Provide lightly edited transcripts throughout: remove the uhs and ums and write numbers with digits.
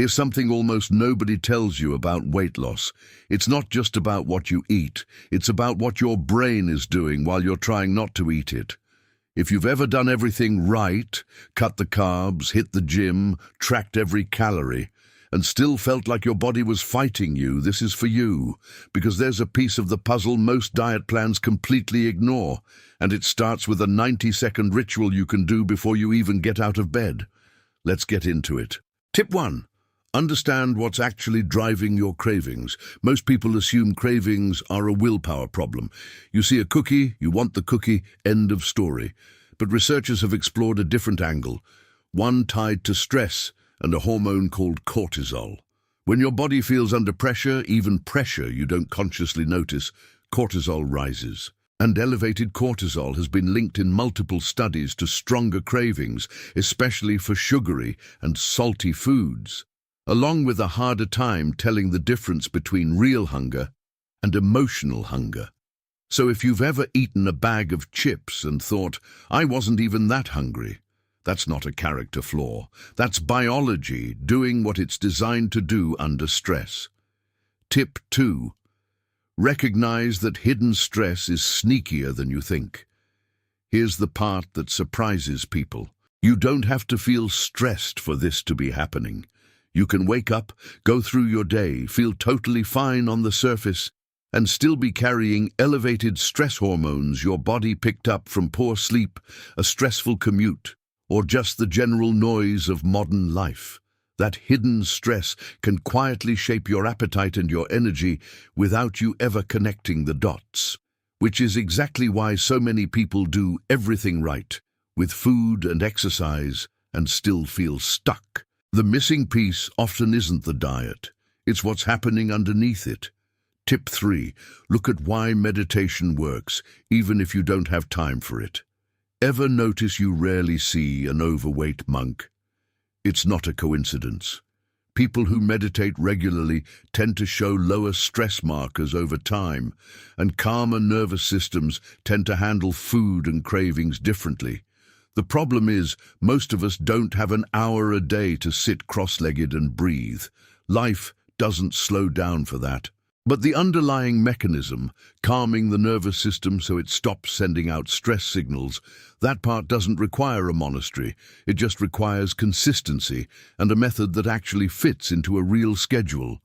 Here's something almost nobody tells you about weight loss. It's not just about what you eat, it's about what your brain is doing while you're trying not to eat it. If you've ever done everything right, cut the carbs, hit the gym, tracked every calorie, and still felt like your body was fighting you, this is for you, because there's a piece of the puzzle most diet plans completely ignore, and it starts with a 90-second ritual you can do before you even get out of bed. Let's get into it. Tip 1. Understand what's actually driving your cravings. Most people assume cravings are a willpower problem. You see a cookie, you want the cookie, end of story. But researchers have explored a different angle, one tied to stress and a hormone called cortisol. When your body feels under pressure, even pressure you don't consciously notice, cortisol rises. And elevated cortisol has been linked in multiple studies to stronger cravings, especially for sugary and salty foods, along with a harder time telling the difference between real hunger and emotional hunger. So if you've ever eaten a bag of chips and thought, I wasn't even that hungry, that's not a character flaw. That's biology doing what it's designed to do under stress. Tip 2. Recognize that hidden stress is sneakier than you think. Here's the part that surprises people. You don't have to feel stressed for this to be happening. You can wake up, go through your day, feel totally fine on the surface, and still be carrying elevated stress hormones your body picked up from poor sleep, a stressful commute, or just the general noise of modern life. That hidden stress can quietly shape your appetite and your energy without you ever connecting the dots, which is exactly why so many people do everything right, with food and exercise, and still feel stuck. The missing piece often isn't the diet, it's what's happening underneath it. Tip 3. Look at why meditation works, even if you don't have time for it. Ever notice you rarely see an overweight monk? It's not a coincidence. People who meditate regularly tend to show lower stress markers over time, and calmer nervous systems tend to handle food and cravings differently. The problem is, most of us don't have an hour a day to sit cross-legged and breathe. Life doesn't slow down for that. But the underlying mechanism, calming the nervous system so it stops sending out stress signals, that part doesn't require a monastery. It just requires consistency and a method that actually fits into a real schedule.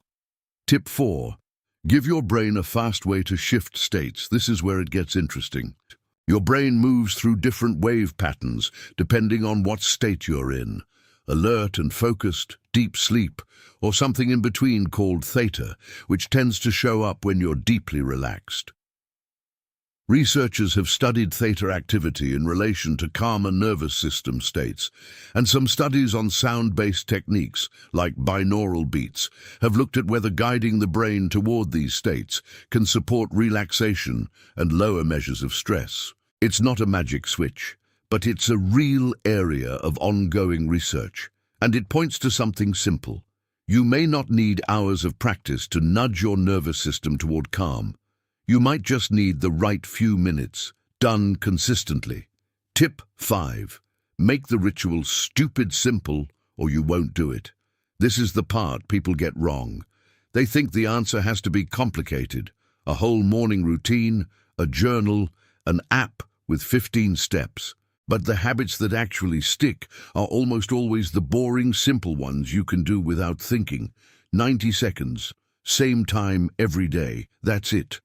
Tip 4. Give your brain a fast way to shift states. This is where it gets interesting. Your brain moves through different wave patterns depending on what state you're in. Alert and focused, deep sleep, or something in between called theta, which tends to show up when you're deeply relaxed. Researchers have studied theta activity in relation to calmer nervous system states, and some studies on sound-based techniques, like binaural beats, have looked at whether guiding the brain toward these states can support relaxation and lower measures of stress. It's not a magic switch, but it's a real area of ongoing research, and it points to something simple. You may not need hours of practice to nudge your nervous system toward calm. You might just need the right few minutes, done consistently. Tip 5. Make the ritual stupid simple, or you won't do it. This is the part people get wrong. They think the answer has to be complicated. A whole morning routine, a journal, an app with 15 steps. But the habits that actually stick are almost always the boring, simple ones you can do without thinking. 90 seconds, same time every day, that's it.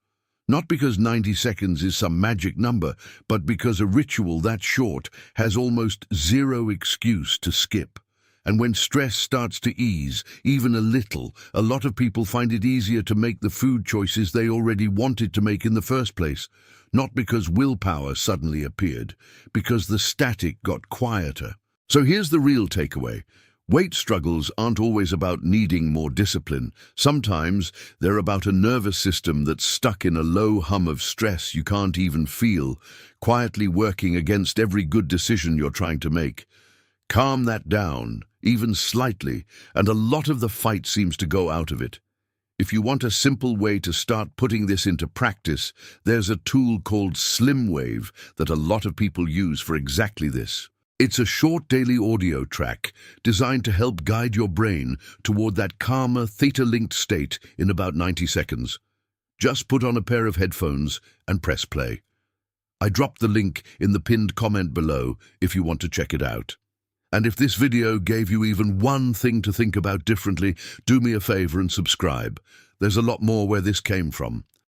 Not because 90 seconds is some magic number, but because a ritual that short has almost zero excuse to skip. And when stress starts to ease, even a little, a lot of people find it easier to make the food choices they already wanted to make in the first place. Not because willpower suddenly appeared, because the static got quieter. So here's the real takeaway. Weight struggles aren't always about needing more discipline. Sometimes they're about a nervous system that's stuck in a low hum of stress you can't even feel, quietly working against every good decision you're trying to make. Calm that down, even slightly, and a lot of the fight seems to go out of it. If you want a simple way to start putting this into practice, there's a tool called Brainwave that a lot of people use for exactly this. It's a short daily audio track designed to help guide your brain toward that calmer, theta-linked state in about 90 seconds. Just put on a pair of headphones and press play. I dropped the link in the pinned comment below if you want to check it out. And if this video gave you even one thing to think about differently, do me a favor and subscribe. There's a lot more where this came from.